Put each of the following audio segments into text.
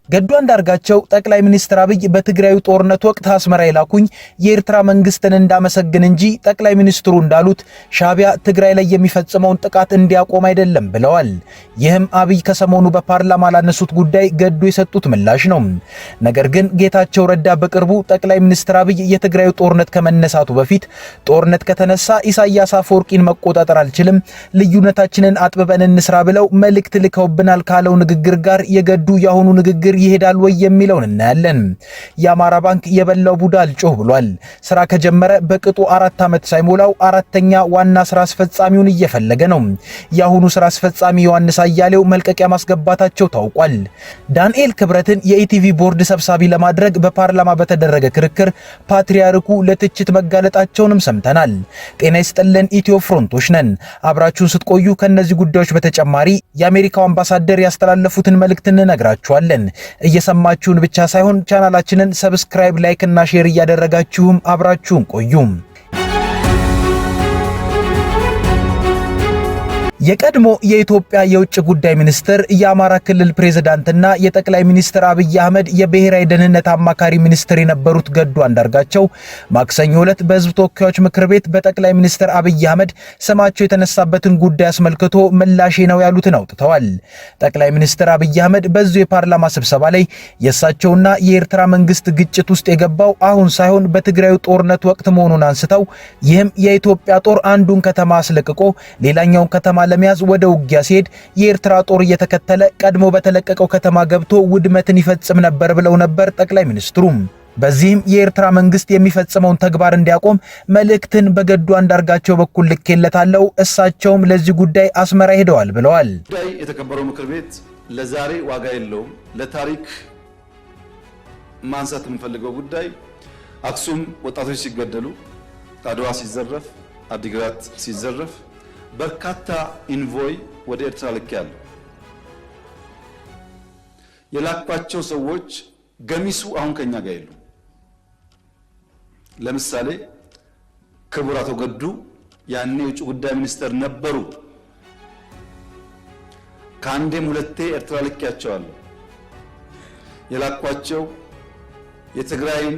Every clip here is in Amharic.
ገዱ አንዳርጋቸው ጠቅላይ ሚኒስትር አብይ በትግራዩ ጦርነት ወቅት አስመራ ይላኩኝ የኤርትራ መንግስትን እንዳመሰግን እንጂ ጠቅላይ ሚኒስትሩ እንዳሉት ሻቢያ ትግራይ ላይ የሚፈጽመውን ጥቃት እንዲያቆም አይደለም ብለዋል። ይህም አብይ ከሰሞኑ በፓርላማ ላነሱት ጉዳይ ገዱ የሰጡት ምላሽ ነው። ነገር ግን ጌታቸው ረዳ በቅርቡ ጠቅላይ ሚኒስትር አብይ የትግራዩ ጦርነት ከመነሳቱ በፊት ጦርነት ከተነሳ ኢሳያስ አፈወርቂን መቆጣጠር አልችልም፣ ልዩነታችንን አጥብበን እንስራ ብለው መልእክት ልከውብናል ካለው ንግግር ጋር የገዱ ያሁኑ ንግግር ይሄዳል ወይ የሚለውን እናያለን። የአማራ ባንክ የበላው ቡዳ አልጮህ ብሏል። ስራ ከጀመረ በቅጡ 4 ዓመት ሳይሞላው አራተኛ ዋና ስራ አስፈጻሚውን እየፈለገ ነው። የአሁኑ ስራ አስፈጻሚ ዮሐንስ አያሌው መልቀቂያ ማስገባታቸው ታውቋል። ዳንኤል ክብረትን የኢቲቪ ቦርድ ሰብሳቢ ለማድረግ በፓርላማ በተደረገ ክርክር ፓትሪያርኩ ለትችት መጋለጣቸውንም ሰምተናል። ጤና ይስጥልን ኢትዮ ፍሮንቶች ነን። አብራችሁን ስትቆዩ ከነዚህ ጉዳዮች በተጨማሪ የአሜሪካው አምባሳደር ያስተላለፉትን መልእክት እንነግራችኋለን። እየሰማችሁን ብቻ ሳይሆን ቻናላችንን ሰብስክራይብ፣ ላይክ እና ሼር እያደረጋችሁም አብራችሁን ቆዩ። የቀድሞ የኢትዮጵያ የውጭ ጉዳይ ሚኒስትር የአማራ ክልል ፕሬዝዳንትና የጠቅላይ ሚኒስትር አብይ አህመድ የብሔራዊ ደህንነት አማካሪ ሚኒስትር የነበሩት ገዱ አንዳርጋቸው ማክሰኞ ዕለት በሕዝብ ተወካዮች ምክር ቤት በጠቅላይ ሚኒስትር አብይ አህመድ ስማቸው የተነሳበትን ጉዳይ አስመልክቶ ምላሽ ነው ያሉትን አውጥተዋል። ጠቅላይ ሚኒስትር አብይ አህመድ በዚሁ የፓርላማ ስብሰባ ላይ የእሳቸውና የኤርትራ መንግስት ግጭት ውስጥ የገባው አሁን ሳይሆን በትግራዩ ጦርነት ወቅት መሆኑን አንስተው ይህም የኢትዮጵያ ጦር አንዱን ከተማ አስለቅቆ ሌላኛውን ከተማ ለመያዝ ወደ ውጊያ ሲሄድ የኤርትራ ጦር እየተከተለ ቀድሞ በተለቀቀው ከተማ ገብቶ ውድመትን ይፈጽም ነበር ብለው ነበር ጠቅላይ ሚኒስትሩ። በዚህም የኤርትራ መንግስት የሚፈጽመውን ተግባር እንዲያቆም መልእክትን በገዱ አንዳርጋቸው በኩል ልኬለታለው፣ እሳቸውም ለዚህ ጉዳይ አስመራ ሄደዋል ብለዋል። የተከበረው ምክር ቤት ለዛሬ ዋጋ የለውም። ለታሪክ ማንሳት የምንፈልገው ጉዳይ አክሱም ወጣቶች ሲገደሉ፣ አድዋ ሲዘረፍ፣ አዲግራት ሲዘረፍ በርካታ ኢንቮይ ወደ ኤርትራ ልኬያለሁ። የላኳቸው ሰዎች ገሚሱ አሁን ከኛ ጋር የሉ። ለምሳሌ ክቡር አቶ ገዱ ያኔ የውጭ ጉዳይ ሚኒስትር ነበሩ። ከአንዴም ሁለቴ ኤርትራ ልኬያቸዋለሁ። የላኳቸው የትግራይን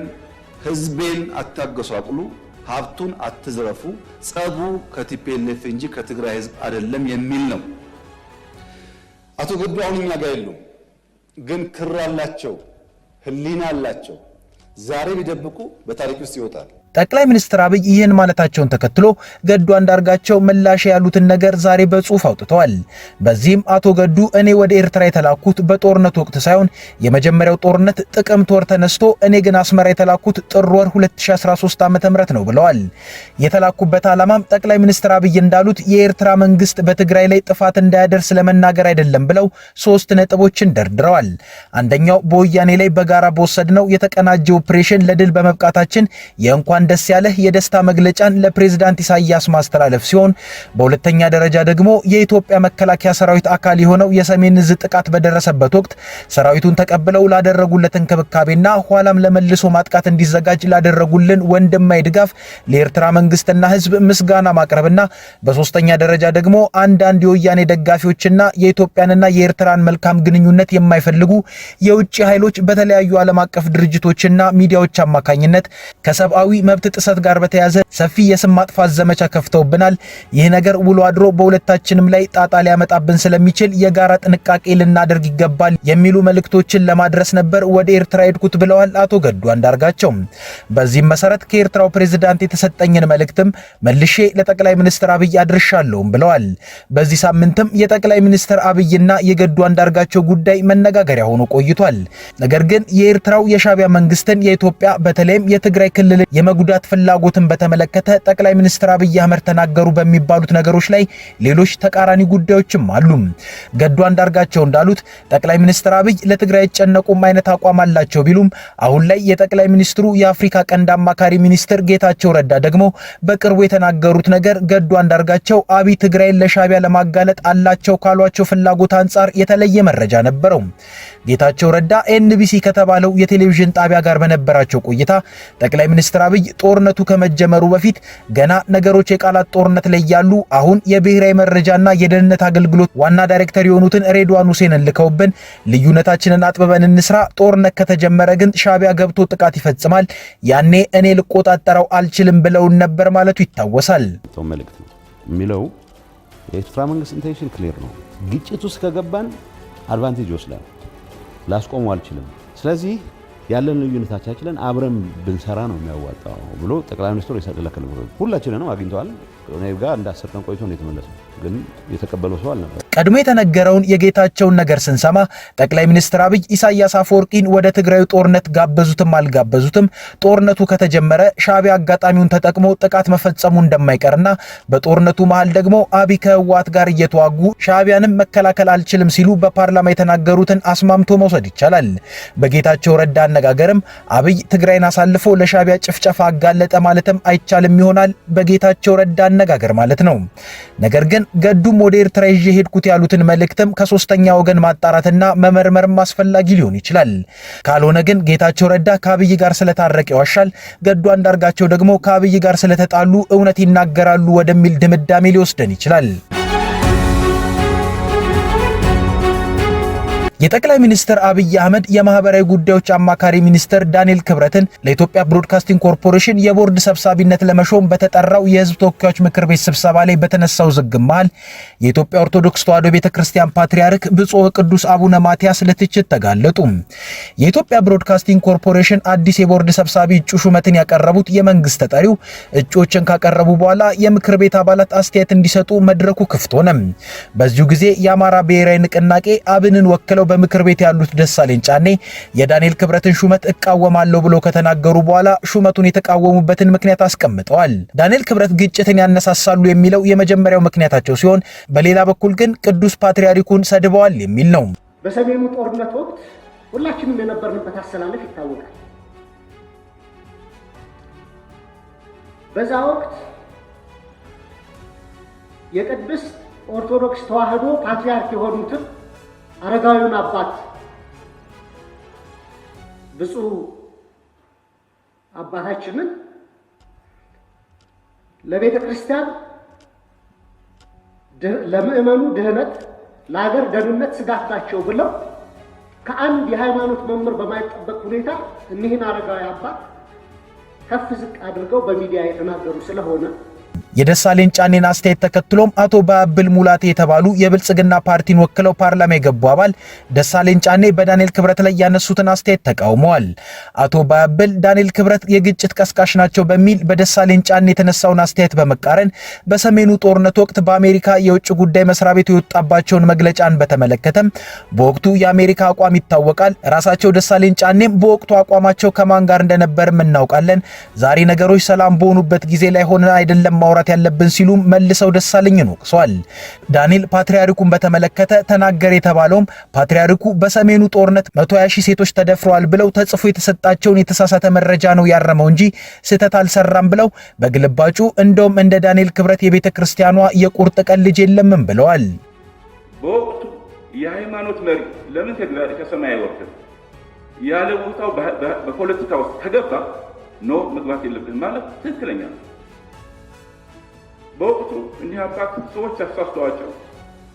ህዝቤን አታገሷቅሉ፣ ሀብቱን አትዝረፉ፣ ጸቡ ከቲፒኤልኤፍ እንጂ ከትግራይ ህዝብ አይደለም የሚል ነው። አቶ ገዱ አሁን እኛ ጋር የሉም፣ ግን ክር አላቸው፣ ህሊና አላቸው። ዛሬ ቢደብቁ በታሪክ ውስጥ ይወጣል። ጠቅላይ ሚኒስትር አብይ ይህን ማለታቸውን ተከትሎ ገዱ አንዳርጋቸው ምላሽ ያሉትን ነገር ዛሬ በጽሁፍ አውጥተዋል። በዚህም አቶ ገዱ እኔ ወደ ኤርትራ የተላኩት በጦርነት ወቅት ሳይሆን የመጀመሪያው ጦርነት ጥቅምት ወር ተነስቶ እኔ ግን አስመራ የተላኩት ጥር ወር 2013 ዓ.ም ነው ብለዋል። የተላኩበት ዓላማም ጠቅላይ ሚኒስትር አብይ እንዳሉት የኤርትራ መንግስት በትግራይ ላይ ጥፋት እንዳያደርስ ለመናገር አይደለም ብለው 3 ነጥቦችን ደርድረዋል። አንደኛው በወያኔ ላይ በጋራ በወሰድነው የተቀናጀ ኦፕሬሽን ለድል በመብቃታችን የእንኳን ደስ ያለህ የደስታ መግለጫን ለፕሬዝዳንት ኢሳያስ ማስተላለፍ ሲሆን፣ በሁለተኛ ደረጃ ደግሞ የኢትዮጵያ መከላከያ ሰራዊት አካል የሆነው የሰሜን ዕዝ ጥቃት በደረሰበት ወቅት ሰራዊቱን ተቀብለው ላደረጉለት እንክብካቤና ኋላም ለመልሶ ማጥቃት እንዲዘጋጅ ላደረጉልን ወንድማዊ ድጋፍ ለኤርትራ መንግስትና ህዝብ ምስጋና ማቅረብና በሶስተኛ ደረጃ ደግሞ አንዳንድ የወያኔ ደጋፊዎችና የኢትዮጵያንና የኤርትራን መልካም ግንኙነት የማይፈልጉ የውጭ ኃይሎች በተለያዩ ዓለም አቀፍ ድርጅቶችና ሚዲያዎች አማካኝነት ከሰብአዊ መብት ጥሰት ጋር በተያያዘ ሰፊ የስም ማጥፋት ዘመቻ ከፍተውብናል። ይህ ነገር ውሎ አድሮ በሁለታችንም ላይ ጣጣ ሊያመጣብን ስለሚችል የጋራ ጥንቃቄ ልናደርግ ይገባል የሚሉ መልእክቶችን ለማድረስ ነበር ወደ ኤርትራ ሄድኩት ብለዋል አቶ ገዱ አንዳርጋቸው። በዚህም መሰረት ከኤርትራው ፕሬዝዳንት የተሰጠኝን መልእክትም መልሼ ለጠቅላይ ሚኒስትር አብይ አድርሻለሁም ብለዋል። በዚህ ሳምንትም የጠቅላይ ሚኒስትር አብይና የገዱ አንዳርጋቸው ጉዳይ መነጋገሪያ ሆኖ ቆይቷል። ነገር ግን የኤርትራው የሻቢያ መንግስትን የኢትዮጵያ በተለይም የትግራይ ክልል የመጉዳት ፍላጎትን በተመለከተ ጠቅላይ ሚኒስትር አብይ አህመድ ተናገሩ በሚባሉት ነገሮች ላይ ሌሎች ተቃራኒ ጉዳዮችም አሉ። ገዱ አንዳርጋቸው እንዳሉት ጠቅላይ ሚኒስትር አብይ ለትግራይ የጨነቁም አይነት አቋም አላቸው ቢሉም አሁን ላይ የጠቅላይ ሚኒስትሩ የአፍሪካ ቀንድ አማካሪ ሚኒስትር ጌታቸው ረዳ ደግሞ በቅርቡ የተናገሩት ነገር ገዱ አንዳርጋቸው አብይ ትግራይን ለሻቢያ ለማጋለጥ አላቸው ካሏቸው ፍላጎት አንጻር የተለየ መረጃ ነበረው። ጌታቸው ረዳ ኤንቢሲ ከተባለው የቴሌቪዥን ጣቢያ ጋር በነበራቸው ቆይታ ጠቅላይ ሚኒስትር አብይ ጦርነቱ ከመጀመሩ በፊት ገና ነገሮች የቃላት ጦርነት ላይ ያሉ አሁን የብሔራዊ መረጃና የደህንነት አገልግሎት ዋና ዳይሬክተር የሆኑትን ሬድዋን ሁሴንን ልከውብን ልዩነታችንን አጥብበን እንስራ፣ ጦርነት ከተጀመረ ግን ሻዕቢያ ገብቶ ጥቃት ይፈጽማል፣ ያኔ እኔ ልቆጣጠረው አልችልም ብለውን ነበር ማለቱ ይታወሳል። መልእክት ነው የሚለው የኤርትራ መንግስት ኢንቴንሽን ክሊር ነው። ግጭት ውስጥ ከገባን አድቫንቴጅ ወስዳል፣ ላስቆመው አልችልም። ስለዚህ ያለን ልዩነታችንን አብረን ብንሰራ ነው የሚያዋጣው ብሎ ጠቅላይ ሚኒስትሩ ይሰጥለከለ ሁላችንንም አግኝተዋል። እኔ ጋር እንደ 10 ቀን ቆይቶ ነው የተመለሰው፣ ግን የተቀበለው ሰው አልነበር። ቀድሞ የተነገረውን የጌታቸውን ነገር ስንሰማ ጠቅላይ ሚኒስትር አብይ ኢሳያስ አፈወርቂን ወደ ትግራዩ ጦርነት ጋበዙትም አልጋበዙትም ጦርነቱ ከተጀመረ ሻዕቢያ አጋጣሚውን ተጠቅሞ ጥቃት መፈጸሙ እንደማይቀርና በጦርነቱ መሃል ደግሞ አብይ ከህወሓት ጋር እየተዋጉ ሻዕቢያንም መከላከል አልችልም ሲሉ በፓርላማ የተናገሩትን አስማምቶ መውሰድ ይቻላል። በጌታቸው ረዳ አነጋገርም አብይ ትግራይን አሳልፎ ለሻዕቢያ ጭፍጨፋ አጋለጠ ማለትም አይቻልም ይሆናል፣ በጌታቸው ረዳ አነጋገር ማለት ነው። ነገር ግን ገዱም ወደ ኤርትራ ይዤ ሄድኩት ያሉትን መልእክትም ከሶስተኛ ወገን ማጣራትና መመርመርም አስፈላጊ ሊሆን ይችላል። ካልሆነ ግን ጌታቸው ረዳ ከአብይ ጋር ስለታረቀ ይዋሻል፣ ገዱ አንዳርጋቸው ደግሞ ከአብይ ጋር ስለተጣሉ እውነት ይናገራሉ ወደሚል ድምዳሜ ሊወስደን ይችላል። የጠቅላይ ሚኒስትር አብይ አህመድ የማህበራዊ ጉዳዮች አማካሪ ሚኒስትር ዳንኤል ክብረትን ለኢትዮጵያ ብሮድካስቲንግ ኮርፖሬሽን የቦርድ ሰብሳቢነት ለመሾም በተጠራው የህዝብ ተወካዮች ምክር ቤት ስብሰባ ላይ በተነሳው ዝግም መሃል የኢትዮጵያ ኦርቶዶክስ ተዋሕዶ ቤተክርስቲያን ፓትርያርክ ብፁዕ ወቅዱስ አቡነ ማትያስ ለትችት ተጋለጡ። የኢትዮጵያ ብሮድካስቲንግ ኮርፖሬሽን አዲስ የቦርድ ሰብሳቢ እጩ ሹመትን ያቀረቡት የመንግስት ተጠሪው እጩዎችን ካቀረቡ በኋላ የምክር ቤት አባላት አስተያየት እንዲሰጡ መድረኩ ክፍት ሆነ። በዚሁ ጊዜ የአማራ ብሔራዊ ንቅናቄ አብንን ወክለው በምክር ቤት ያሉት ደሳለኝ ጫኔ የዳንኤል ክብረትን ሹመት እቃወማለሁ ብሎ ከተናገሩ በኋላ ሹመቱን የተቃወሙበትን ምክንያት አስቀምጠዋል። ዳንኤል ክብረት ግጭትን ያነሳሳሉ የሚለው የመጀመሪያው ምክንያታቸው ሲሆን፣ በሌላ በኩል ግን ቅዱስ ፓትርያርኩን ሰድበዋል የሚል ነው። በሰሜኑ ጦርነት ወቅት ሁላችንም የነበርንበት አሰላለፍ ይታወቃል። በዛ ወቅት የቅዱስ ኦርቶዶክስ ተዋሕዶ ፓትርያርክ የሆኑትን አረጋዊውን አባት ብፁዕ አባታችንን ለቤተ ክርስቲያን ለምእመኑ ድህነት፣ ለሀገር ደህንነት ስጋት ናቸው ብለው ከአንድ የሃይማኖት መምህር በማይጠበቅ ሁኔታ እኒህን አረጋዊ አባት ከፍ ዝቅ አድርገው በሚዲያ የተናገሩ ስለሆነ የደሳለኝ ጫኔን አስተያየት ተከትሎም አቶ ባብል ሙላቴ የተባሉ የብልጽግና ፓርቲን ወክለው ፓርላማ የገቡ አባል ደሳለኝ ጫኔ በዳንኤል ክብረት ላይ ያነሱትን አስተያየት ተቃውመዋል። አቶ ባብል ዳንኤል ክብረት የግጭት ቀስቃሽ ናቸው በሚል በደሳለኝ ጫኔ የተነሳውን አስተያየት በመቃረን በሰሜኑ ጦርነት ወቅት በአሜሪካ የውጭ ጉዳይ መስሪያ ቤት የወጣባቸውን መግለጫን በተመለከተም በወቅቱ የአሜሪካ አቋም ይታወቃል፣ ራሳቸው ደሳለኝ ጫኔም በወቅቱ አቋማቸው ከማን ጋር እንደነበርም እናውቃለን፣ ዛሬ ነገሮች ሰላም በሆኑበት ጊዜ ላይ ሆነን አይደለም ማውራት ያለብን ሲሉ መልሰው ደሳለኝን ወቅሰዋል። ዳንኤል ፓትርያርኩን በተመለከተ ተናገረ የተባለውም ፓትርያርኩ በሰሜኑ ጦርነት 120 ሺህ ሴቶች ተደፍረዋል ብለው ተጽፎ የተሰጣቸውን የተሳሳተ መረጃ ነው ያረመው እንጂ ስህተት አልሰራም ብለው በግልባጩ እንደውም እንደ ዳንኤል ክብረት የቤተ ክርስቲያኗ የቁርጥ ቀን ልጅ የለምም ብለዋል። በወቅቱ የሃይማኖት መሪ ለምን ከሰማይ አይወርድም ያለ ቦታው በፖለቲካ ውስጥ ከገባ ነው መግባት የለብንም ማለት ትክክለኛ ነው። በወቅቱ እኒህ አባት ሰዎች አሳስተዋቸው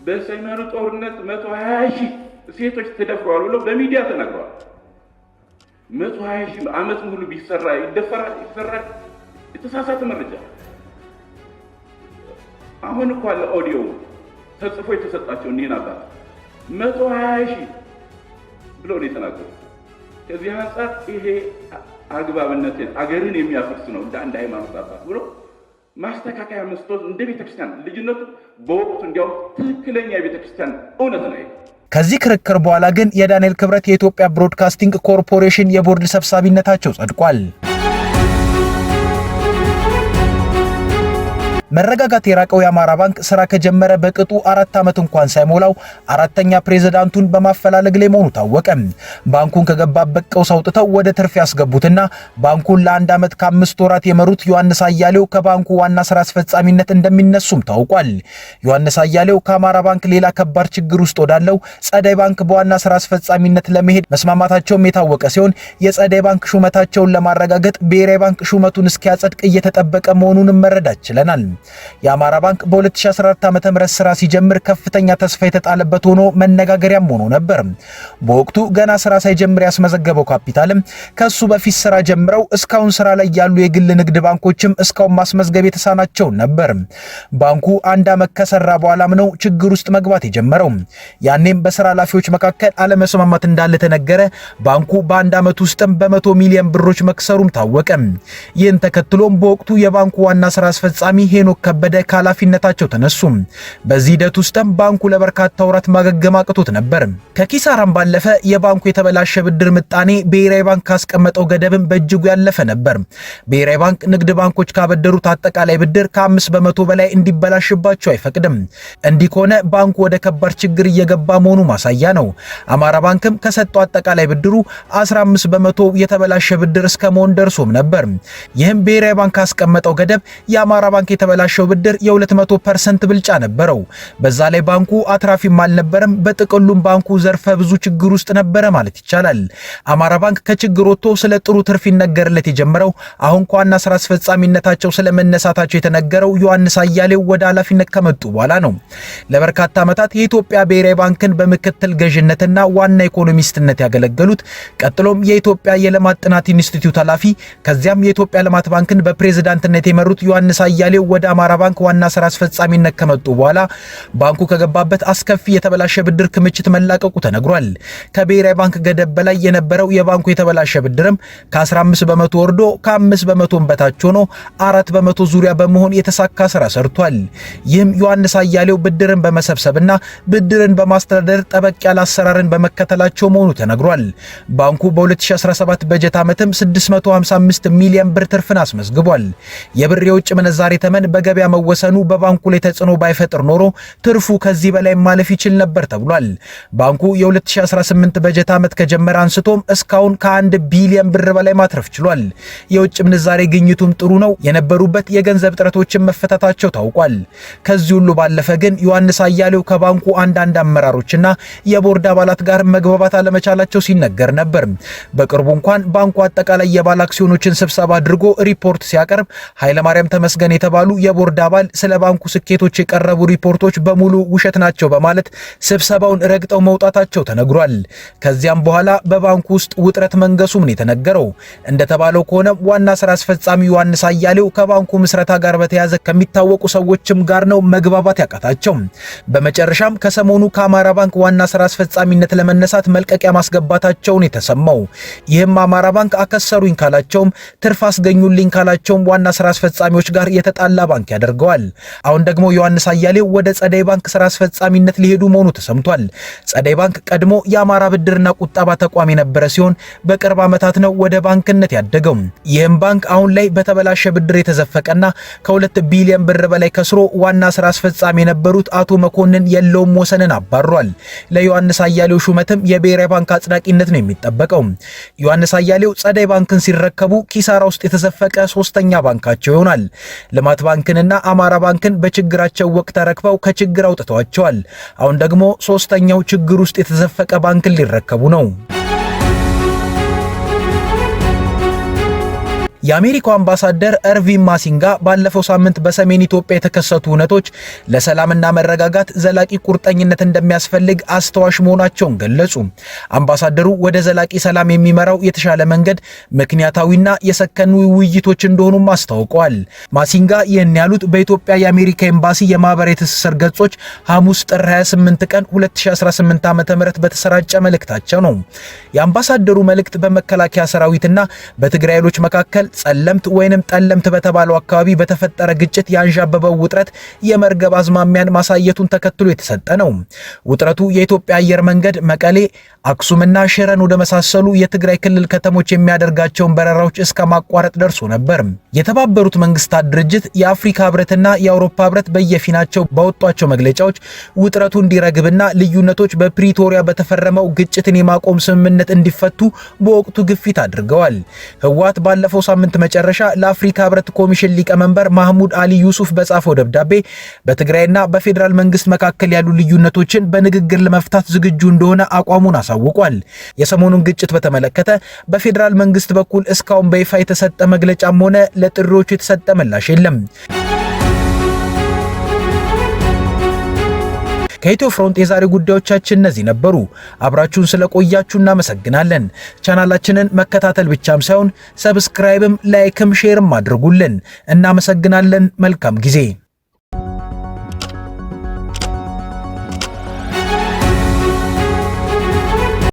በሰሜኑ ጦርነት 120 ሺህ ሴቶች ተደፍረዋል ብለው በሚዲያ ተናግረዋል። 120 ሺህ ዓመት ሙሉ ቢሰራ ይሰራል። የተሳሳተ መረጃ አሁን እኮ አለ ኦዲዮ ተጽፎ የተሰጣቸው እኒህን አባት 120 ሺህ ብለው ነው የተናገሩት። ከዚህ አንጻር ይሄ አግባብነትን አገርን የሚያፈርስ ነው እንደ አንድ ሃይማኖት አባት ብሎ ማስተካከያ መስጠት እንደ ቤተክርስቲያን ልጅነቱ በወቅቱ እንዲያው ትክክለኛ የቤተክርስቲያን እውነት ነው። ከዚህ ክርክር በኋላ ግን የዳንኤል ክብረት የኢትዮጵያ ብሮድካስቲንግ ኮርፖሬሽን የቦርድ ሰብሳቢነታቸው ጸድቋል። መረጋጋት የራቀው የአማራ ባንክ ስራ ከጀመረ በቅጡ 4 ዓመት እንኳን ሳይሞላው አራተኛ ፕሬዝዳንቱን በማፈላለግ ላይ መሆኑ ታወቀ። ባንኩን ከገባበት ቀውስ አውጥተው ወደ ትርፍ ያስገቡትና ባንኩን ለ1 ዓመት ከ5 ወራት የመሩት ዮሐንስ አያሌው ከባንኩ ዋና ስራ አስፈጻሚነት እንደሚነሱም ታውቋል። ዮሐንስ አያሌው ከአማራ ባንክ ሌላ ከባድ ችግር ውስጥ ወዳለው ጸደይ ባንክ በዋና ስራ አስፈጻሚነት ለመሄድ መስማማታቸውም የታወቀ ሲሆን የጸደይ ባንክ ሹመታቸውን ለማረጋገጥ ብሔራዊ ባንክ ሹመቱን እስኪያጸድቅ እየተጠበቀ መሆኑንም መረዳት ችለናል። የአማራ ባንክ በ2014 ዓ.ም ስራ ሲጀምር ከፍተኛ ተስፋ የተጣለበት ሆኖ መነጋገሪያም ሆኖ ነበር። በወቅቱ ገና ስራ ሳይጀምር ያስመዘገበው ካፒታልም ከሱ በፊት ስራ ጀምረው እስካሁን ስራ ላይ ያሉ የግል ንግድ ባንኮችም እስካሁን ማስመዝገብ የተሳናቸው ነበር። ባንኩ 1 ዓመት ከሰራ በኋላም ነው ችግር ውስጥ መግባት የጀመረው። ያኔም በስራ ኃላፊዎች መካከል አለመስማማት እንዳለ ተነገረ። ባንኩ በ1 ዓመት ውስጥም በ100 ሚሊዮን ብሮች መክሰሩም ታወቀ። ይህን ተከትሎም በወቅቱ የባንኩ ዋና ስራ አስፈጻሚ ሄኖክ ከበደ ከኃላፊነታቸው ተነሱ። በዚህ ሂደት ውስጥም ባንኩ ለበርካታ ወራት ማገገም አቅቶት ነበር። ከኪሳራም ባለፈ የባንኩ የተበላሸ ብድር ምጣኔ ብሔራዊ ባንክ ካስቀመጠው ገደብም በእጅጉ ያለፈ ነበር። ብሔራዊ ባንክ ንግድ ባንኮች ካበደሩት አጠቃላይ ብድር ከ5 በመቶ በላይ እንዲበላሽባቸው አይፈቅድም። እንዲህ ከሆነ ባንኩ ወደ ከባድ ችግር እየገባ መሆኑ ማሳያ ነው። አማራ ባንክም ከሰጠው አጠቃላይ ብድሩ 15 በመቶ የተበላሸ ብድር እስከ መሆን ደርሶም ነበር። ይህም ብሔራዊ ባንክ ካስቀመጠው ገደብ የአማራ ባንክ የተበላሸው ብድር የ200% ብልጫ ነበረው። በዛ ላይ ባንኩ አትራፊም አልነበረም። በጥቅሉም ባንኩ ዘርፈ ብዙ ችግር ውስጥ ነበረ ማለት ይቻላል። አማራ ባንክ ከችግር ወጥቶ ስለ ጥሩ ትርፍ ይነገርለት የጀመረው አሁን ከዋና ስራ አስፈጻሚነታቸው ስለመነሳታቸው የተነገረው ዮሐንስ አያሌው ወደ ኃላፊነት ከመጡ በኋላ ነው። ለበርካታ ዓመታት የኢትዮጵያ ብሔራዊ ባንክን በምክትል ገዥነትና ዋና ኢኮኖሚስትነት ያገለገሉት ቀጥሎም የኢትዮጵያ የልማት ጥናት ኢንስቲትዩት ኃላፊ ከዚያም የኢትዮጵያ ልማት ባንክን በፕሬዝዳንትነት የመሩት ዮሐንስ አያሌው ወደ አማራ ባንክ ዋና ስራ አስፈጻሚነት ከመጡ በኋላ ባንኩ ከገባበት አስከፊ የተበላሸ ብድር ክምችት መላቀቁ ተነግሯል። ከብሔራዊ ባንክ ገደብ በላይ የነበረው የባንኩ የተበላሸ ብድርም ከ15 በመቶ ወርዶ ከ5 በመቶም በታች ሆኖ 4 በመቶ ዙሪያ በመሆን የተሳካ ስራ ሰርቷል። ይህም ዮሐንስ አያሌው ብድርን በመሰብሰብና ብድርን በማስተዳደር ጠበቅ ያለ አሰራርን በመከተላቸው መሆኑ ተነግሯል። ባንኩ በ2017 በጀት ዓመትም 655 ሚሊዮን ብር ትርፍን አስመዝግቧል። የብር የውጭ ምንዛሬ ተመን በገበያ መወሰኑ በባንኩ ላይ ተጽዕኖ ባይፈጥር ኖሮ ትርፉ ከዚህ በላይ ማለፍ ይችል ነበር ተብሏል። ባንኩ የ2018 በጀት ዓመት ከጀመረ አንስቶም እስካሁን ከ1 ቢሊዮን ብር በላይ ማትረፍ ችሏል። የውጭ ምንዛሬ ግኝቱም ጥሩ ነው። የነበሩበት የገንዘብ ጥረቶችን መፈታታቸው ታውቋል። ከዚህ ሁሉ ባለፈ ግን ዮሐንስ አያሌው ከባንኩ አንዳንድ አመራሮችና የቦርድ አባላት ጋር መግባባት አለመቻላቸው ሲነገር ነበር። በቅርቡ እንኳን ባንኩ አጠቃላይ የባለ አክሲዮኖችን ስብሰባ አድርጎ ሪፖርት ሲያቀርብ ኃይለማርያም ተመስገን የተባሉ የቦርድ አባል ስለ ባንኩ ስኬቶች የቀረቡ ሪፖርቶች በሙሉ ውሸት ናቸው በማለት ስብሰባውን ረግጠው መውጣታቸው ተነግሯል። ከዚያም በኋላ በባንኩ ውስጥ ውጥረት መንገሱም ነው የተነገረው። እንደተባለው ከሆነ ዋና ስራ አስፈጻሚ ዮሐንስ አያሌው ከባንኩ ምስረታ ጋር በተያያዘ ከሚታወቁ ሰዎችም ጋር ነው መግባባት ያቃታቸው። በመጨረሻም ከሰሞኑ ከአማራ ባንክ ዋና ስራ አስፈጻሚነት ለመነሳት መልቀቂያ ማስገባታቸውን የተሰማው። ይህም አማራ ባንክ አከሰሩኝ ካላቸውም ትርፍ አስገኙልኝ ካላቸውም ዋና ስራ አስፈጻሚዎች ጋር የተጣላ ባንክ ያደርገዋል። አሁን ደግሞ ዮሐንስ አያሌው ወደ ጸደይ ባንክ ስራ አስፈጻሚነት ሊሄዱ መሆኑ ተሰምቷል። ጸደይ ባንክ ቀድሞ የአማራ ብድርና ቁጠባ ተቋም የነበረ ሲሆን በቅርብ ዓመታት ነው ወደ ባንክነት ያደገው። ይህም ባንክ አሁን ላይ በተበላሸ ብድር የተዘፈቀና ከ2 ቢሊዮን ብር በላይ ከስሮ ዋና ስራ አስፈጻሚ የነበሩት አቶ መኮንን የለውም ወሰንን አባሯል። ለዮሐንስ አያሌው ሹመትም የብሔራዊ ባንክ አጽዳቂነት ነው የሚጠበቀው። ዮሐንስ አያሌው ጸደይ ባንክን ሲረከቡ ኪሳራ ውስጥ የተዘፈቀ ሶስተኛ ባንካቸው ይሆናል። ልማት ባንክንና አማራ ባንክን በችግራቸው ወቅት ተረክበው ከችግር አውጥተዋቸዋል። አሁን ደግሞ ሶስተኛው ችግር ውስጥ የተዘፈቀ ባንክን ሊረከቡ ነው። የአሜሪካው አምባሳደር ኤርቪን ማሲንጋ ባለፈው ሳምንት በሰሜን ኢትዮጵያ የተከሰቱ ሁነቶች ለሰላምና መረጋጋት ዘላቂ ቁርጠኝነት እንደሚያስፈልግ አስተዋሽ መሆናቸውን ገለጹ። አምባሳደሩ ወደ ዘላቂ ሰላም የሚመራው የተሻለ መንገድ ምክንያታዊና የሰከኑ ውይይቶች እንደሆኑም አስታውቀዋል። ማሲንጋ ይህን ያሉት በኢትዮጵያ የአሜሪካ ኤምባሲ የማህበራዊ ትስስር ገጾች ሐሙስ ጥር 28 ቀን 2018 ዓ.ም በተሰራጨ መልእክታቸው ነው። የአምባሳደሩ መልእክት በመከላከያ ሰራዊትና በትግራይ ኃይሎች መካከል ጸለምት ወይንም ጠለምት በተባለው አካባቢ በተፈጠረ ግጭት ያንዣበበው ውጥረት የመርገብ አዝማሚያን ማሳየቱን ተከትሎ የተሰጠ ነው። ውጥረቱ የኢትዮጵያ አየር መንገድ መቀሌ፣ አክሱምና ሽረን ወደ መሳሰሉ የትግራይ ክልል ከተሞች የሚያደርጋቸውን በረራዎች እስከ ማቋረጥ ደርሶ ነበር። የተባበሩት መንግስታት ድርጅት፣ የአፍሪካ ህብረትና የአውሮፓ ህብረት በየፊናቸው ባወጧቸው መግለጫዎች ውጥረቱ እንዲረግብና ልዩነቶች በፕሪቶሪያ በተፈረመው ግጭትን የማቆም ስምምነት እንዲፈቱ በወቅቱ ግፊት አድርገዋል። ህወሓት ባለፈው ሳምንት መጨረሻ ለአፍሪካ ህብረት ኮሚሽን ሊቀመንበር ማህሙድ አሊ ዩሱፍ በጻፈው ደብዳቤ በትግራይና በፌዴራል መንግስት መካከል ያሉ ልዩነቶችን በንግግር ለመፍታት ዝግጁ እንደሆነ አቋሙን አሳውቋል። የሰሞኑን ግጭት በተመለከተ በፌዴራል መንግስት በኩል እስካሁን በይፋ የተሰጠ መግለጫም ሆነ ለጥሪዎቹ የተሰጠ ምላሽ የለም። ከኢትዮ ፍሮንት የዛሬ ጉዳዮቻችን እነዚህ ነበሩ። አብራችሁን ስለቆያችሁ እናመሰግናለን። ቻናላችንን መከታተል ብቻም ሳይሆን ሰብስክራይብም ላይክም ሼርም አድርጉልን። እናመሰግናለን። መልካም ጊዜ